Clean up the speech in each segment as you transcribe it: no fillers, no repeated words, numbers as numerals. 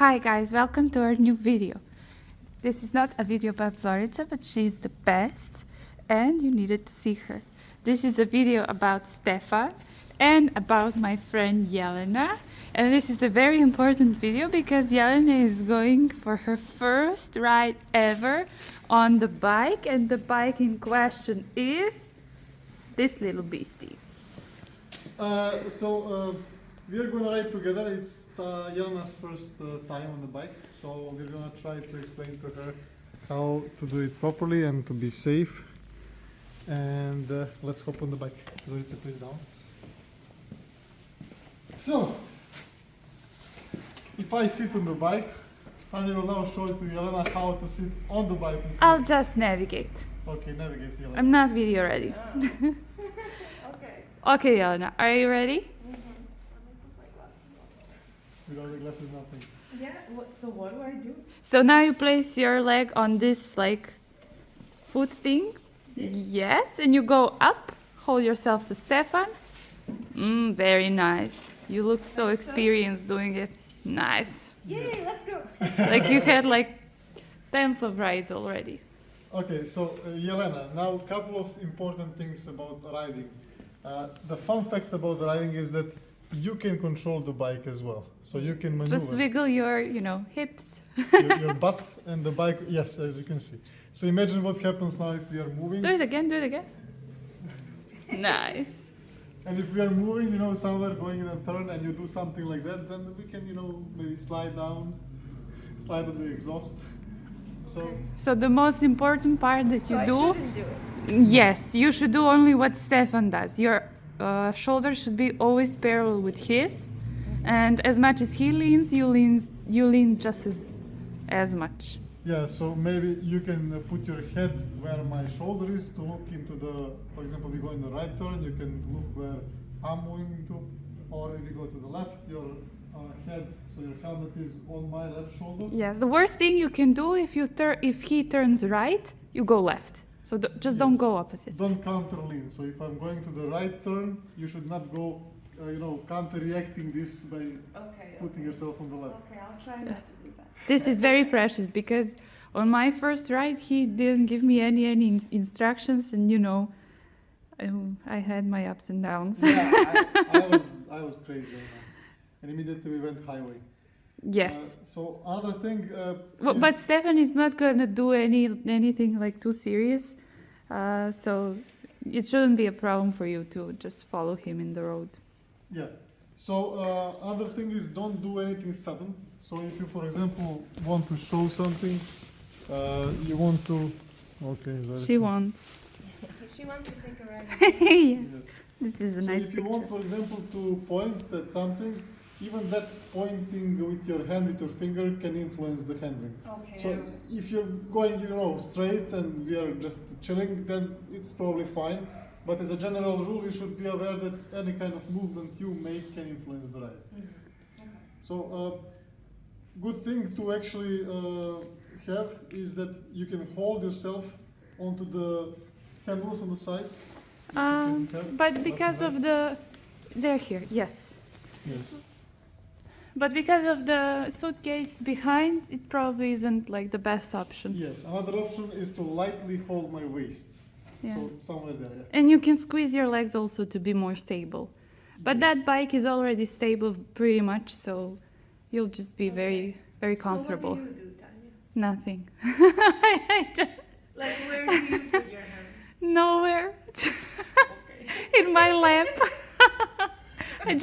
Hi guys, welcome to our new video. This is not a video about Zorica, but she's the best and you needed to see her. This is a video about Stefan and about my friend Jelena. And this is a very important video because Jelena is going for her first ride ever on the bike, and the bike in question is this little beastie. We are going to ride together. It's Jelena's first time on the bike, so we're going to try to explain to her how to do it properly and to be safe. And let's hop on the bike. Zorica, please down. So, if I sit on the bike, I will now show it to Jelena how to sit on the bike. I'll just navigate. Okay, navigate, Jelena. I'm not video ready. Okay. Okay, Jelena, are you ready? Without the glasses, nothing. Yeah, so what do I do? So now you place your leg on this like foot thing. Yes, and you go up, hold yourself to Stefan. Very nice. You look so experienced doing it. Nice. Yay, let's go. Like you had like tens of rides already. Okay, so Jelena, now a couple of important things about riding. The fun fact about riding is that you can control the bike as well. So you can maneuver. Just wiggle your, hips. your butt and the bike, yes, as you can see. So imagine what happens now if we are moving. Do it again, do it again. Nice. And if we are moving, somewhere going in a turn and you do something like that, then we can, maybe slide down, slide on the exhaust. So the most important part that you I do, shouldn't do it. yes, you should do only what Stefan does. Your shoulder should be always parallel with his, and as much as he leans, you lean just as much. Yeah, so maybe you can put your head where my shoulder is to look into for example, we go in the right turn, you can look where I'm moving into, or if you go to the left, your head, so your helmet is on my left shoulder. Yes, the worst thing you can do if he turns right, you go left. So just don't go opposite. Don't counter lean. So if I'm going to the right turn, you should not go, counter-reacting this by putting yourself on the left. Okay, I'll try not to do that. This is very precious because on my first ride he didn't give me any instructions, and I had my ups and downs. Yeah, I was crazy, and immediately we went highway. Yes. So other thing. But Stefan is not gonna do anything like too serious, so it shouldn't be a problem for you to just follow him in the road. Yeah. So other thing is don't do anything sudden. So if you, for example, want to show something, you want to. Okay. She wants. She wants to take a ride. Yes. Yes. This is a So nice if you want, picture. for example, to point at something, even that pointing with your hand, with your finger, can influence the handling. Okay. So if you're going, straight and we are just chilling, then it's probably fine. But as a general rule, you should be aware that any kind of movement you make can influence the ride. So good thing to actually have is that you can hold yourself onto the handles on the side. But because of they're here, yes. Yes. But because of the suitcase behind, it probably isn't like the best option. Yes. Another option is to lightly hold my waist. Yeah. So somewhere there. Yeah. And you can squeeze your legs also to be more stable. But Yes. that bike is already stable pretty much, so you'll just be very, very comfortable. So what do you do, Tanya? Nothing. Like, where do you put your hands? Nowhere. Okay. In my lap. I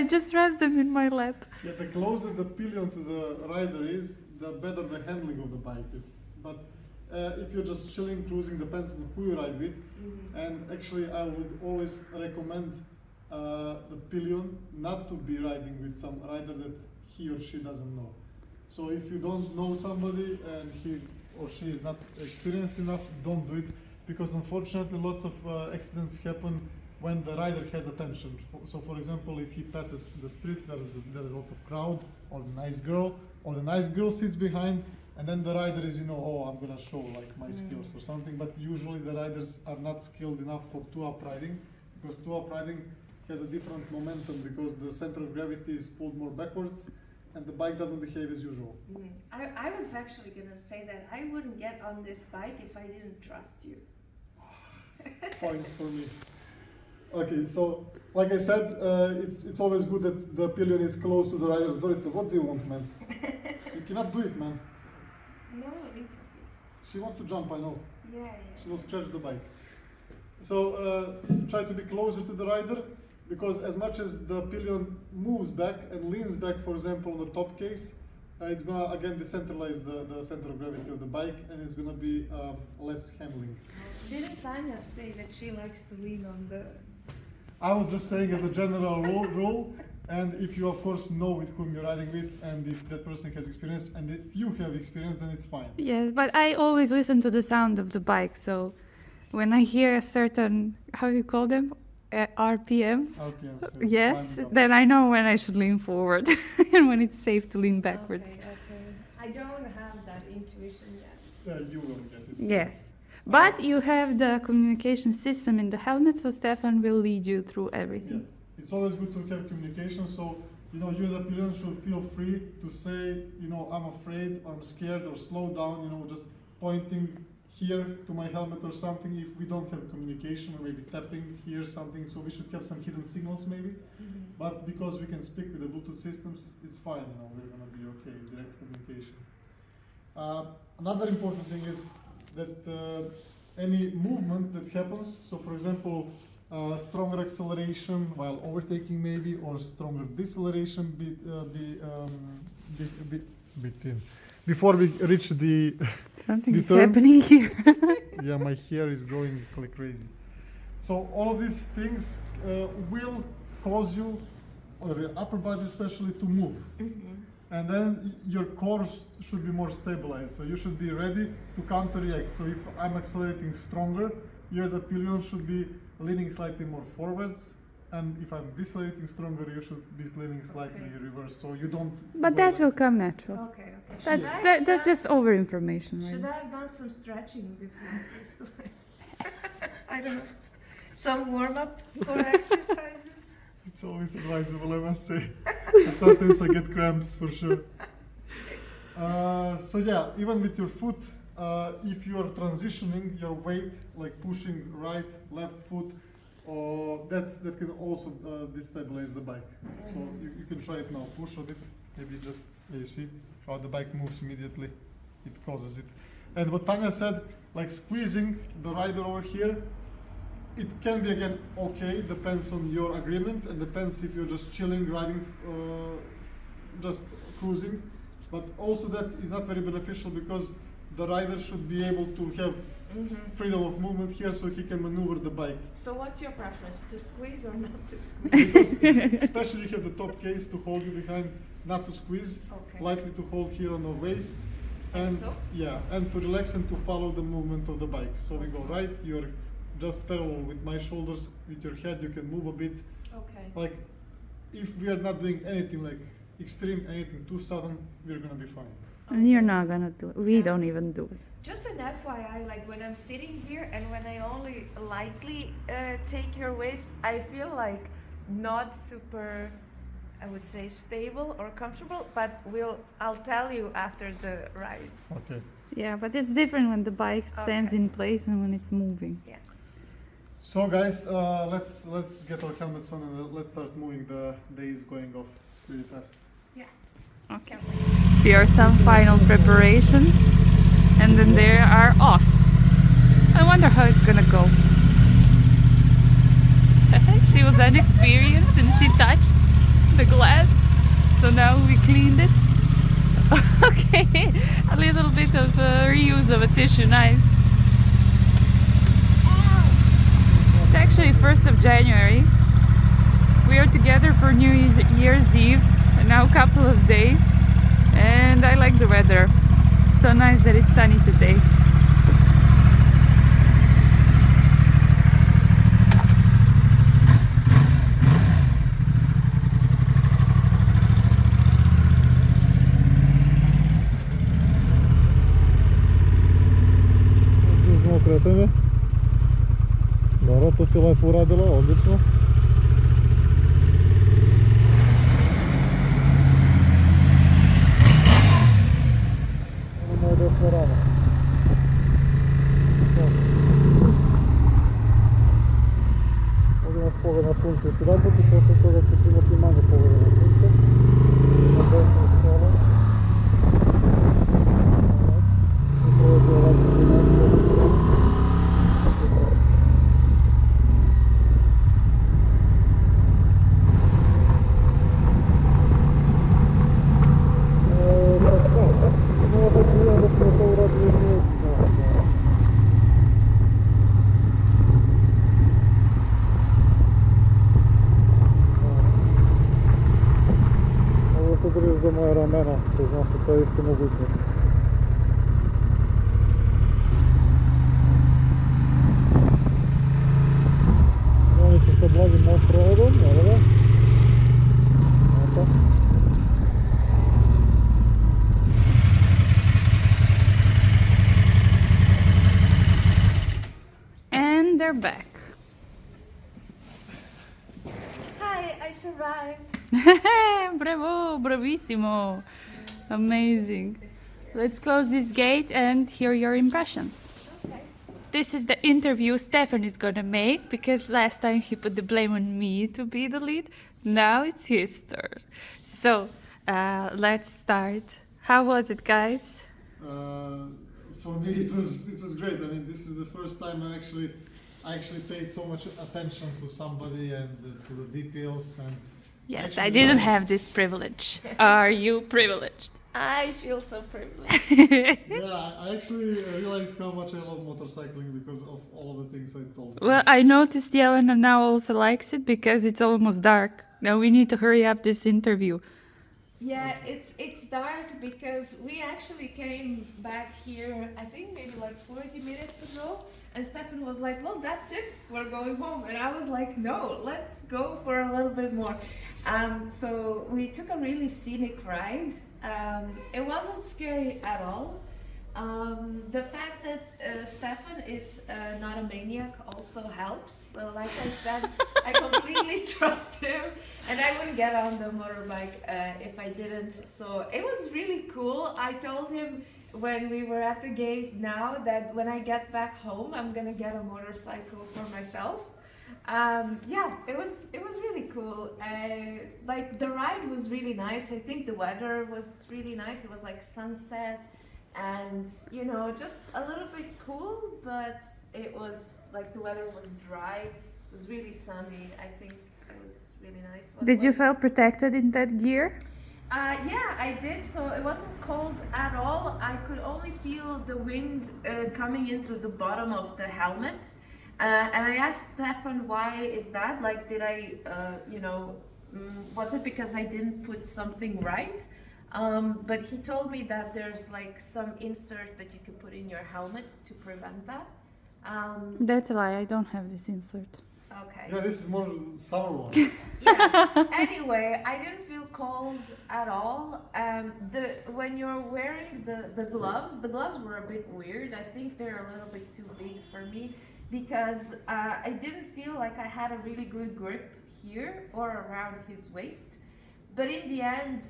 just rest them in my lap. Yeah, the closer the pillion to the rider is, the better the handling of the bike is. But if you're just chilling, cruising, depends on who you ride with. And actually, I would always recommend the pillion not to be riding with some rider that he or she doesn't know. So if you don't know somebody and he or she is not experienced enough, don't do it, because unfortunately lots of accidents happen when the rider has attention. So for example, if he passes the street, there is a lot of crowd, or the nice girl sits behind, and then the rider is, I'm gonna show like my skills or something. But usually the riders are not skilled enough for two-up riding, because two-up riding has a different momentum because the center of gravity is pulled more backwards, and the bike doesn't behave as usual. I was actually gonna say that I wouldn't get on this bike if I didn't trust you. Points for me. Okay, so like I said, it's always good that the pillion is close to the rider. Zorica, what do you want, man? You cannot do it, man. No, leave. She wants to jump, I know. Yeah, She will scratch the bike. So try to be closer to the rider, because as much as the pillion moves back and leans back, for example, on the top case, it's gonna again decentralize the center of gravity of the bike, and it's gonna be less handling. Didn't Tanya say that she likes to lean on the... I was just saying as a general rule, and if you of course know with whom you're riding with, and if that person has experience, and if you have experience, then it's fine. Yes, but I always listen to the sound of the bike. So when I hear a certain, how you call them, RPMs, RPMs, yes, climbing up. then I know when I should lean forward and when it's safe to lean backwards. Okay. I don't have that intuition yet. Yeah, you will get it. Yes. But you have the communication system in the helmet, so Stefan will lead you through everything. Yeah. It's always good to have communication, so you as a pillion should feel free to say, I'm afraid, or I'm scared, or slow down, just pointing here to my helmet or something if we don't have communication, or maybe tapping here something, so we should have some hidden signals maybe. But because we can speak with the Bluetooth systems, it's fine, we're gonna be okay, direct communication. Another important thing is that any movement that happens, so for example, stronger acceleration while overtaking maybe, or stronger deceleration before we reach the Something the is turn. happening here. Yeah, my hair is growing like crazy. So all of these things will cause you, or your upper body especially, to move. And then your core should be more stabilized. So you should be ready to counter-react. So if I'm accelerating stronger, you as a pillion should be leaning slightly more forwards. And if I'm decelerating stronger, you should be leaning slightly reverse. So you don't... But that will come natural. Okay. That's just over information, Should right? I have done some stretching before this? I don't know. Some warm-up for exercises? It's always advisable, I must say. Sometimes I get cramps for sure. So yeah, even with your foot, if you are transitioning your weight, like pushing right, left foot, that can also destabilize the bike. So you can try it now. Push a bit, maybe just, you see how the bike moves immediately. It causes it. And what Tanya said, like squeezing the rider over here, it can be again okay, depends on your agreement, and depends if you're just chilling, riding, just cruising. But also that is not very beneficial, because the rider should be able to have freedom of movement here, so he can maneuver the bike. So what's your preference, to squeeze or not to squeeze? Because especially you have the top case to hold you behind, not to squeeze, Okay. lightly to hold here on the waist, and so? yeah, and to relax and to follow the movement of the bike. So we go right, you're just parallel with my shoulders, with your head you can move a bit. Okay. Like if we are not doing anything like extreme, anything too sudden, we're gonna be fine. And you're not gonna do it. We don't even do it. Just an FYI, like when I'm sitting here and when I only lightly take your waist, I feel like not super, I would say, stable or comfortable, but I'll tell you after the ride. Okay. Yeah, but it's different when the bike stands Okay. in place and when it's moving. Yeah. So guys, let's get our helmets on and let's start moving. The day is going off really fast. Okay. Here are some final preparations, and then they are off. I wonder how it's gonna go. She was unexperienced and she touched the glass, so now we cleaned it. Okay, a little bit of reuse of a tissue, nice. It's actually 1st of January. We are together for New Year's Eve, and now a couple of days, and I like the weather. It's so nice that it's sunny today. Okretanje. Dobro, to si lepo uradila, odlično. нашу троїху могутність. Гониться с облагим оффроадом, правда? Это. And they're back. Hi, I survived. Bravo, bravissimo. Amazing. Let's close this gate and hear your impressions. Okay. This is the interview Stefan is gonna make because last time he put the blame on me to be the lead. Now it's his turn. So let's start. How was it, guys? For me, it was great. I mean, this is the first time I actually paid so much attention to somebody and to the details. And Yes, actually, I didn't have this privilege. Are you privileged? I feel so privileged. Yeah, I actually realized how much I love motorcycling because of all of the things I told. Well, I noticed Jelena now also likes it because it's almost dark. Now we need to hurry up this interview. Yeah, it's dark because we actually came back here, I think maybe like 40 minutes ago, and Stefan was like, well, that's it, we're going home. And I was like, no, let's go for a little bit more. So we took a really scenic ride. It wasn't scary at all. The fact that Stefan is not a maniac also helps. So like I said, I completely trust him, and I wouldn't get on the motorbike if I didn't. So it was really cool. I told him when we were at the gate now that when I get back home, I'm gonna get a motorcycle for myself. Yeah, it was really cool. Like the ride was really nice. I think the weather was really nice. It was like sunset. And you know, just a little bit cool, but it was like the weather was dry. It was really sunny. I think it was really nice. Did you feel protected in that gear? Yeah, I did. So it wasn't cold at all. I could only feel the wind coming in through the bottom of the helmet. And I asked Stefan, why is that? Like, did I, was it because I didn't put something right? But he told me that there's like some insert that you can put in your helmet to prevent that. That's a lie, I don't have this insert. Okay. Yeah, this is more summer one. Yeah. Anyway, I didn't feel cold at all. When you're wearing the gloves were a bit weird. I think they're a little bit too big for me because I didn't feel like I had a really good grip here or around his waist. But in the end,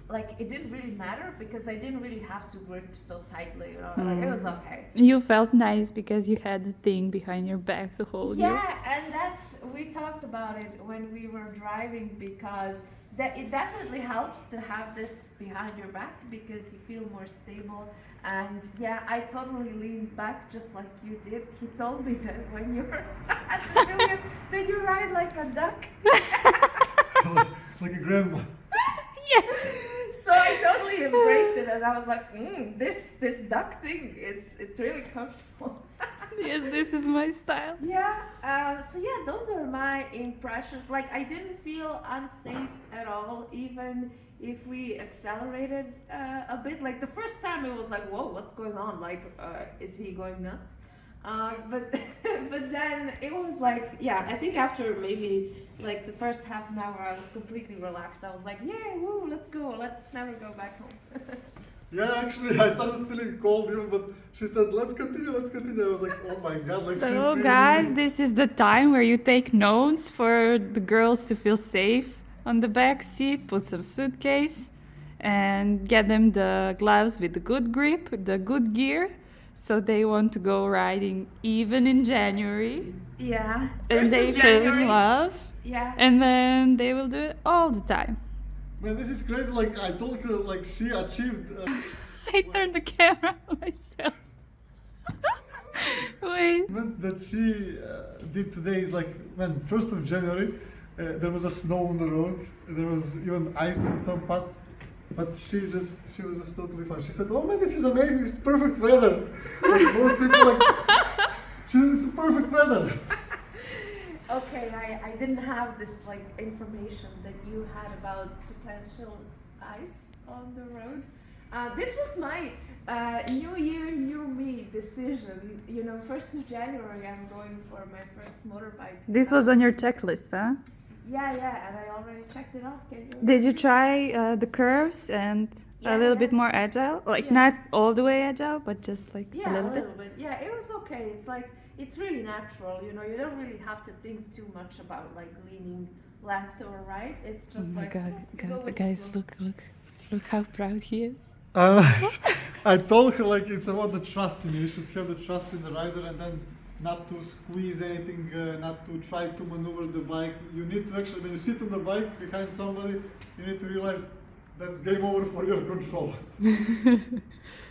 like it didn't really matter because I didn't really have to grip so tightly, you know. Like it was okay. You felt nice because you had the thing behind your back to hold you. Yeah, and we talked about it when we were driving because it definitely helps to have this behind your back because you feel more stable. And yeah, I totally leaned back just like you did. He told me that when you're at the Pillion, that you ride like a duck. Like a grandma. Yes! So I totally embraced it, and I was like, this duck thing it's really comfortable. Yes, this is my style. Yeah. So yeah, those are my impressions. Like I didn't feel unsafe at all, even if we accelerated a bit. Like the first time, it was like, whoa, what's going on? Like, is he going nuts? But then it was like, yeah, I think after maybe like the first half an hour, I was completely relaxed. I was like, yeah, woo, let's go. Let's never go back home. Yeah, actually, I started feeling cold even, but she said, let's continue. I was like, oh my god, like she's So really guys, really- this is the time where you take notes for the girls to feel safe on the back seat, put some suitcase and get them the gloves with the good grip, the good gear, so they want to go riding even in January. Yeah. And First they of fell in January. love, Yeah. and then they will do it all the time. Man, this is crazy. Like I told her, like she achieved. I turned the camera on myself. Wait. Event that she did today is like, man, 1st of January, there was a snow on the road. There was even ice in some parts. But she was just totally fine. She said, oh man, this is amazing. This is perfect weather. Like most people like, she said, it's perfect weather. Okay, I didn't have this like information that you had about potential ice on the road. This was my New Year, New Me decision. You know, 1st of January, I'm going for my first motorbike. This was on your checklist, huh? Yeah, and I already checked it off. Can you? Did you try the curves and a little bit more agile? Like not all the way agile, but just like a little bit? Yeah, it was okay. It's like, it's really natural, you know, you don't really have to think too much about like leaning left or right. It's just Oh my like, god, you go with guys, the flow. look how proud he is. I told her like it's about the trust. You should have the trust in the rider, and then not to squeeze anything, not to try to maneuver the bike. You need to actually, when you sit on the bike behind somebody, you need to realize that's game over for your control.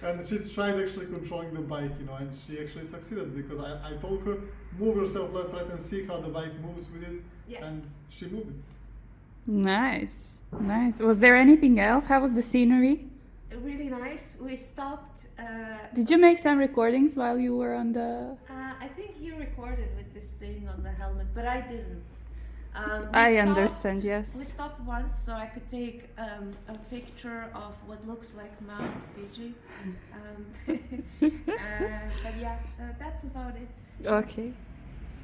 And she tried actually controlling the bike, you know, and she actually succeeded because I told her, move yourself left, right, and see how the bike moves with it, and she moved it. Nice, nice. Was there anything else? How was the scenery? Really nice. We stopped. Did you make some recordings while you were on the... I think you recorded with this thing on the helmet, but I didn't. I understand, yes. We stopped once so I could take a picture of what looks like Mount Fiji. But yeah, that's about it. Okay.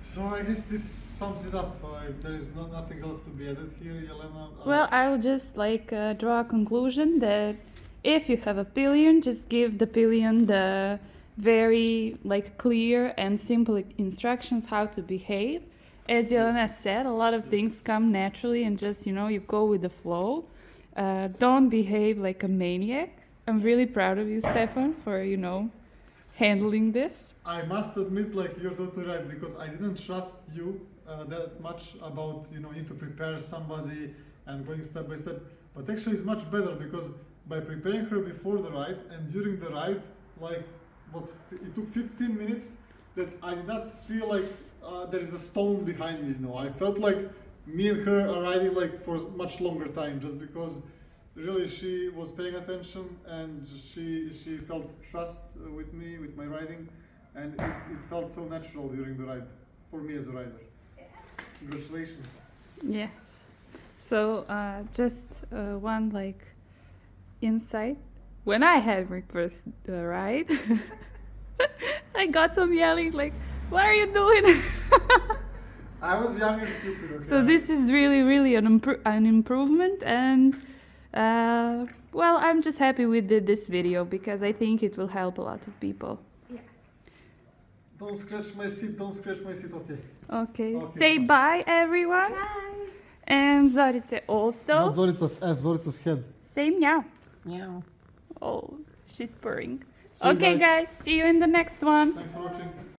So I guess this sums it up. There is nothing else to be added here, Jelena. Well, I will just like draw a conclusion that if you have a Pillion, just give the Pillion the very like clear and simple instructions how to behave. As Jelena said, a lot of things come naturally and just, you know, you go with the flow. Don't behave like a maniac. I'm really proud of you, Stefan, for, you know, handling this. I must admit, like, you're totally right, because I didn't trust you that much about, you know, need to prepare somebody and going step by step. But actually it's much better because by preparing her before the ride and during the ride, like, it took 15 minutes that I did not feel like there is a stone behind me, you know. I felt like me and her are riding like for much longer time just because really she was paying attention and she felt trust with me, with my riding, and it felt so natural during the ride for me as a rider. Congratulations. Yes. So just one like insight. When I had my first ride, I got some yelling like, "What are you doing?" I was young and stupid. Okay? So this is really an improvement, and well, I'm just happy we did this video because I think it will help a lot of people. Yeah. Don't scratch my seat, okay. Okay. Say bye, everyone. Bye. And Zorica also. Not Zorica's ass, Zorica's head. Say meow. Meow. Oh, she's purring. See you Okay, guys. See you in the next one. Thanks for watching.